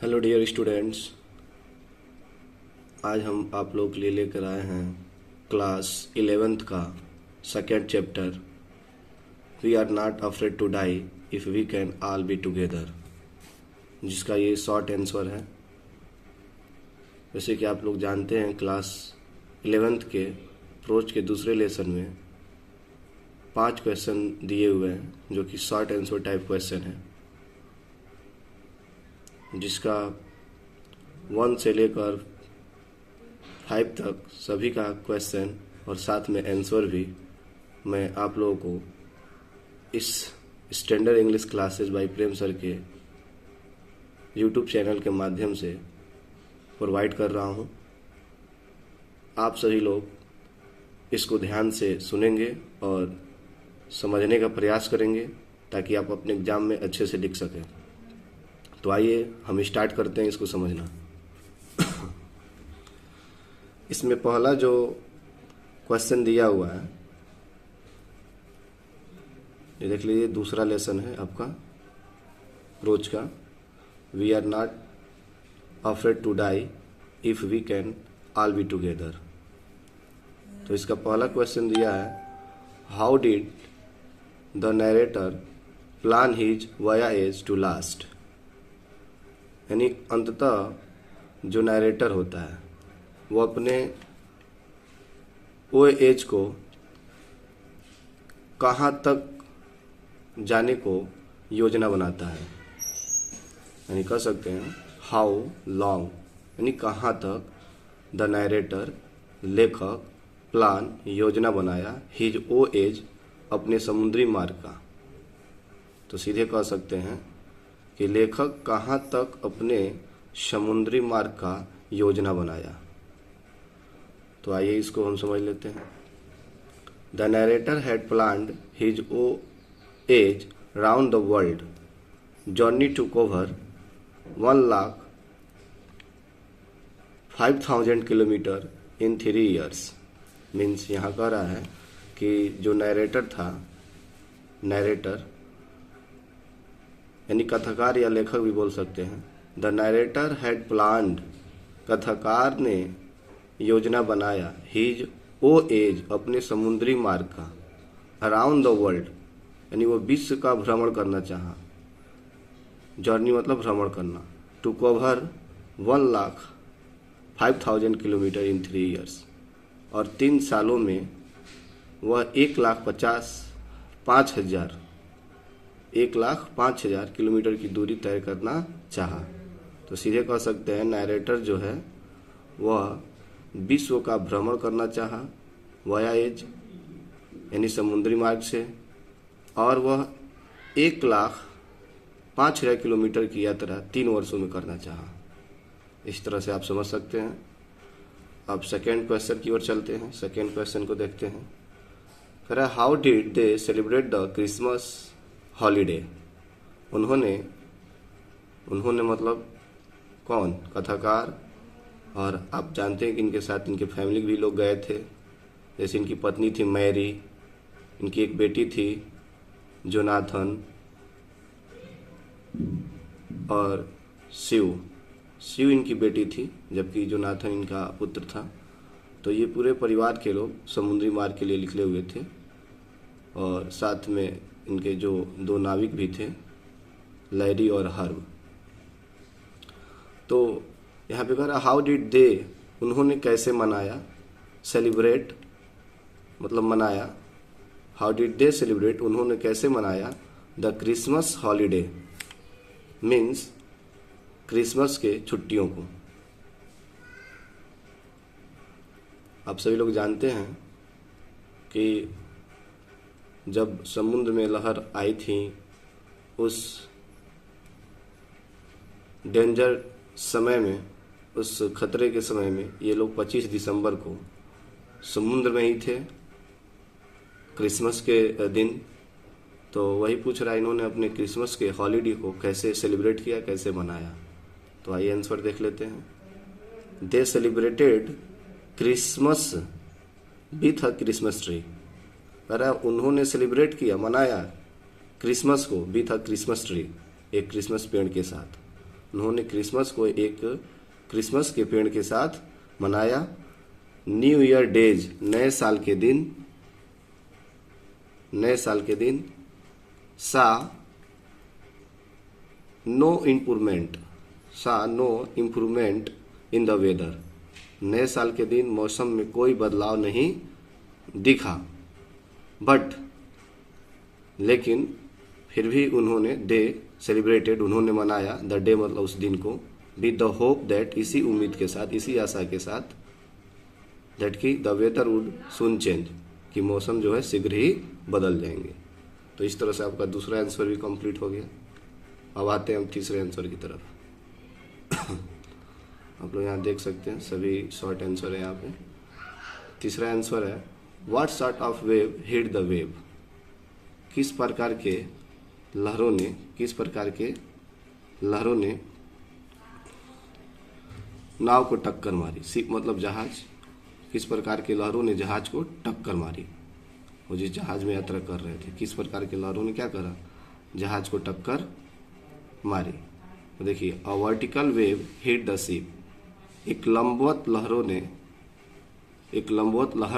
Hello dear students, आज हम आप लोग के लिए लेकर आए हैं क्लास 11th का second chapter we are not afraid to die if we can all be together, जिसका ये शॉर्ट आंसर है। जैसे कि आप लोग जानते हैं, क्लास 11th के प्रोच के दूसरे लेसन में 5 क्वेश्चन दिए हुए हैं जो कि शॉर्ट आंसर टाइप क्वेश्चन है, जिसका 1 से लेकर 5 तक सभी का क्वेश्चन और साथ में आंसर भी मैं आप लोगों को इस स्टैंडर्ड इंग्लिश क्लासेस बाय प्रेम सर के यूट्यूब चैनल के माध्यम से प्रोवाइड कर रहा हूं। आप सभी लोग इसको ध्यान से सुनेंगे और समझने का प्रयास करेंगे ताकि आप अपने एग्जाम में अच्छे से लिख सकें। तो आइए हम स्टार्ट करते हैं इसको समझना। इसमें पहला जो क्वेश्चन दिया हुआ है, ये देख लीजिए, दूसरा लेसन है आपका रोज का, we are not afraid to die if we can all be together. तो इसका पहला क्वेश्चन दिया है, how did the narrator plan his voyage to last. यानी अंततः जो नरेटर होता है वो अपने वॉयेज को कहाँ तक जाने को योजना बनाता है। यानी कह सकते हैं हाउ लॉन्ग, यानी कहाँ तक द नरेटर लेखक प्लान योजना बनाया हिज वॉयेज अपने समुद्री मार्ग का। तो सीधे कह सकते हैं कि लेखक कहाँ तक अपने समुद्री मार्ग का योजना बनाया। तो आइए इसको हम समझ लेते हैं। The narrator had planned his voyage round the world journey to cover 1,05,000 kilometre in 3 years। Means यहाँ कह रहा है कि जो नरेटर था, नरेटर यानी कथाकार या लेखक भी बोल सकते हैं, द नरेटर हैड प्लान्ड, कथाकार ने योजना बनाया, हिज वॉयेज अपने समुद्री मार्ग का, अराउंड द वर्ल्ड यानी वो विश्व का भ्रमण करना चाहा, जर्नी मतलब भ्रमण करना, to cover 1,05,000 kilometre in 3 years, और 3 सालों में वह 1,05,000 किलोमीटर की दूरी तय करना चाहा। तो सीधे कह सकते हैं नरेटर जो है वह विश्व का भ्रमण करना चाहा वॉयाज यानी समुद्री मार्ग से, और वह 1,05,000 किलोमीटर की यात्रा 3 वर्षों में करना चाहा। इस तरह से आप समझ सकते हैं। अब सेकेंड क्वेश्चन की ओर चलते हैं। सेकेंड क्वेश्चन को देखते हैं। कह रहा है, how did they celebrate the Christmas holiday. उन्होंने मतलब कौन? कथाकार। और आप जानते हैं कि इनके साथ इनके फैमिली भी लोग गए थे। जैसे इनकी पत्नी थी मैरी, इनकी एक बेटी थी जोनाथन, और शिव इनकी बेटी थी, जबकि जोनाथन इनका पुत्र था। तो ये पूरे परिवार के लोग समुद्री मार्ग के लिए निकले हुए थे, और साथ में इनके जो 2 नाविक भी थे, लैरी और हर्ब। तो यहाँ पे कह रहा हाउ डिड दे, उन्होंने कैसे मनाया, सेलिब्रेट मतलब मनाया, हाउ डिड दे सेलिब्रेट उन्होंने कैसे मनाया the Christmas holiday, means Christmas के छुट्टियों को। आप सभी लोग जानते हैं कि जब समुद्र में लहर आई थी, उस डेंजर समय में, उस खतरे के समय में, ये लोग 25 दिसंबर को समुद्र में ही थे, क्रिसमस के दिन। तो वही पूछ रहा है, इन्होंने अपने क्रिसमस के हॉलीडे को कैसे सेलिब्रेट किया, कैसे मनाया। तो आइए आंसर देख लेते हैं। दे celebrated Christmas with a Christmas tree. कह रहा है उन्होंने सेलिब्रेट किया, मनाया क्रिसमस को विथ अ क्रिसमस ट्री, एक क्रिसमस पेड़ के साथ। उन्होंने क्रिसमस को एक क्रिसमस के पेड़ के साथ मनाया। न्यू ईयर डेज, नए साल के दिन, नए साल के दिन। Saw no improvement, saw no improvement in the weather, नए साल के दिन मौसम में कोई बदलाव नहीं दिखा। बट, लेकिन फिर भी उन्होंने दे सेलिब्रेटेड, उन्होंने मनाया द डे मतलब उस दिन को, विद द होप दैट, इसी उम्मीद के साथ, इसी आशा के साथ, दैट कि the weather would soon change, कि मौसम जो है शीघ्र ही बदल जाएंगे। तो इस तरह से आपका दूसरा आंसर भी कंप्लीट हो गया। अब आते हैं हम तीसरे आंसर की तरफ। आप लोग यहाँ देख सकते हैं सभी शॉर्ट आंसर है यहाँ पे। तीसरा आंसर है what sort of wave hit the wave, किस प्रकार के लहरों ने, किस प्रकार के लहरों ने नाव को टक्कर मारी। शिप मतलब जहाज, किस प्रकार के लहरों ने जहाज को टक्कर मारी। वो जिस जहाज में यात्रा कर रहे थे, किस प्रकार के लहरों ने क्या करा, जहाज को टक्कर मारी। तो देखिए, a vertical wave hit the ship, एक लंबवत लहर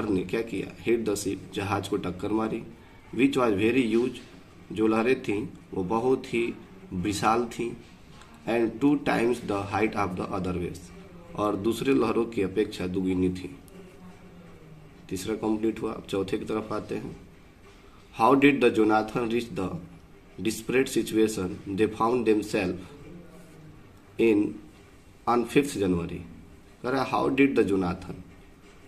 ने क्या किया, हिट द शिप, जहाज को टक्कर मारी। विच वॉज वेरी ह्यूज, जो लहरें थीं वो बहुत ही विशाल थीं। And 2 times the height of the other waves, और दूसरे लहरों की अपेक्षा दुगुनी थी। तीसरा कंप्लीट हुआ। अब चौथे की तरफ आते हैं। How did the Jonathan reach the desperate situation they found themselves in on 5th January. कह रहा है how did the Jonathan,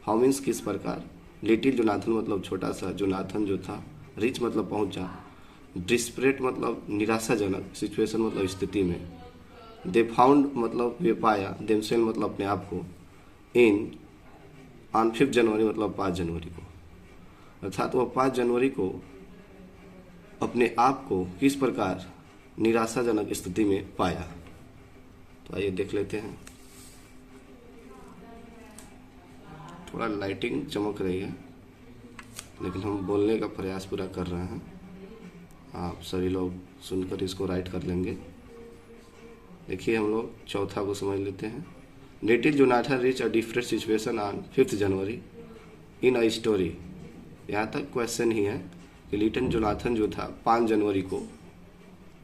how मीन्स किस प्रकार, लिटिल जोनाथन मतलब छोटा सा जोनाथन जो था, रिच मतलब पहुंचा, डिस्परेट मतलब निराशाजनक, सिचुएशन मतलब स्थिति में, दे फाउंड मतलब वे पाया, देमसेल्फ मतलब अपने आप को, इन ऑन 5th जनवरी मतलब 5 जनवरी को, अर्थात वह 5 जनवरी को अपने आप को किस प्रकार निराशाजनक स्थिति में पाया। तो आइए देख लेते हैं। थोड़ा लाइटिंग चमक रही है, लेकिन हम बोलने का प्रयास पूरा कर रहे हैं। आप सभी लोग सुनकर इसको राइट कर लेंगे। देखिए, हम लोग चौथा को समझ लेते हैं। Little Jonathan reach a different situation on 5th January in a story. यहाँ तक क्वेश्चन ही है कि लिटिल जोनाथन जो था 5 जनवरी को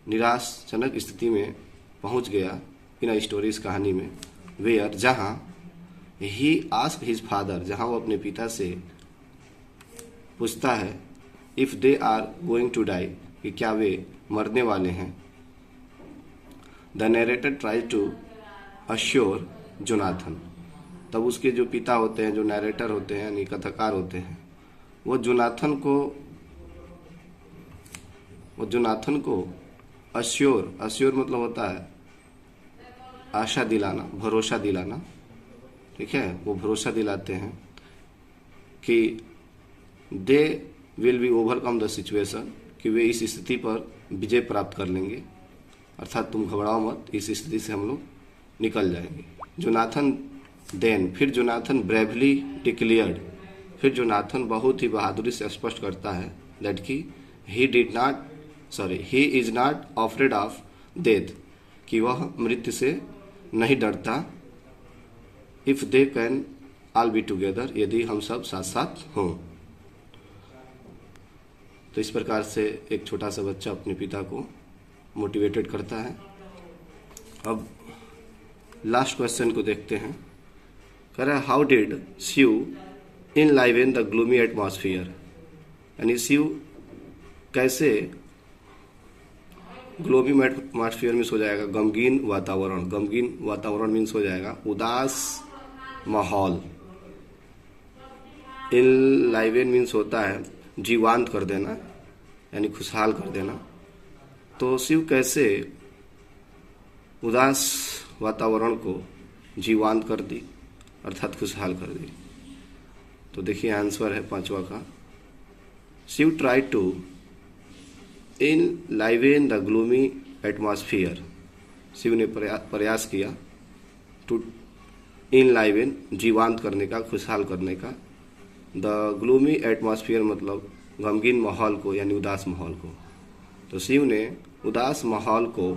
निराशाजनक स्थिति में पहुँच गया इन अ स्टोरी, इस कहानी में, वेयर, जहाँ ही आस्क्ड हिज फादर, जहाँ वो अपने पिता से पूछता है, if they are going to die, कि क्या वे मरने वाले हैं। The narrator try to assure Jonathan, तब उसके जो पिता होते हैं, जो नरेटर होते हैं यानी कथाकार होते हैं, वो जोनाथन को अश्योर मतलब होता है आशा दिलाना, भरोसा दिलाना, ठीक है, वो भरोसा दिलाते हैं कि they will be overcome the situation, कि वे इस स्थिति पर विजय प्राप्त कर लेंगे, अर्थात तुम घबराओ मत, इस स्थिति से हम लोग निकल जाएंगे। जोनाथन देन, फिर जोनाथन ब्रेवली डिक्लेयर्ड, फिर जोनाथन बहुत ही बहादुरी से स्पष्ट करता है दैट कि he is not afraid of death, कि वह मृत्यु से नहीं डरता। If they can all be together, यदि हम सब साथ साथ हों। तो इस प्रकार से एक छोटा सा बच्चा अपने पिता को मोटिवेटेड करता है। अब लास्ट क्वेश्चन को देखते हैं। कह रहा है how did Shiv enliven the gloomy atmosphere, यानी शिव कैसे, ग्लोमी एटमॉस्फियर मीन्स हो जाएगा गमगीन वातावरण मीन्स हो जाएगा उदास माहौल। इनलाइवन मीन्स होता है जीवांत कर देना, यानी खुशहाल कर देना। तो शिव कैसे उदास वातावरण को जीवांत कर दी, अर्थात खुशहाल कर दी। तो देखिए आंसर है 5वां का, Shiv try to enliven the gloomy atmosphere, Shiv ने प्रयास किया टू इनलाइवन, जीवांत करने का, खुशहाल करने का, द ग्लूमी एटमॉस्फियर मतलब गमगीन माहौल को, यानी उदास माहौल को। तो शिव ने उदास माहौल को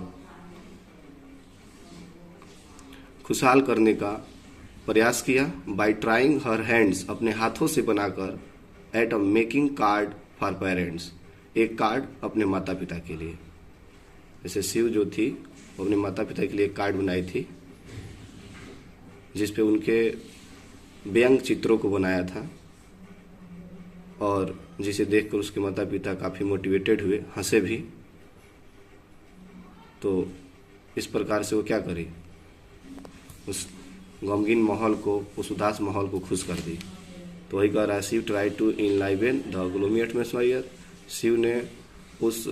खुशहाल करने का प्रयास किया बाय ट्राइंग हर हैंड्स, अपने हाथों से बनाकर, at a making card for parents, एक कार्ड अपने माता पिता के लिए। जैसे शिव जो थी वो अपने माता पिता के लिए एक कार्ड बनाई थी जिस पे उनके व्यंग चित्रों को बनाया था और जिसे देखकर उसके माता पिता काफ़ी मोटिवेटेड हुए, हंसे भी। तो इस प्रकार से वो क्या करी, उस गमगीन माहौल को, उस उदास माहौल को खुश कर दी। तो वही कह रहा है, Shiv try to enliven the gloomy atmosphere. Shiv ने उस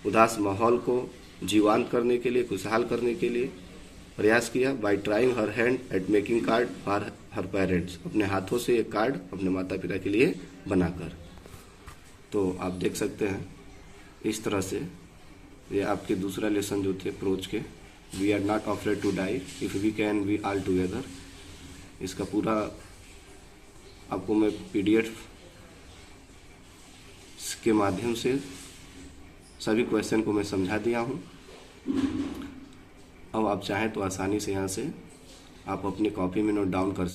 उदास माहौल को जीवांत करने के लिए, खुशहाल करने के लिए प्रयास किया bye trying her hand eight making card for her parents, अपने हाथों से एक कार्ड अपने माता पिता के लिए बनाकर। तो आप देख सकते हैं इस तरह से ये आपके दूसरा लेसन जो थे प्रोच के, we are not afraid to die if we can we all together, इसका पूरा आपको मैं PDF के माध्यम से सभी क्वेश्चन को मैं समझा दिया हूँ। अब आप चाहें तो आसानी से यहाँ से आप अपनी कॉपी में नोट डाउन कर सकते हैं।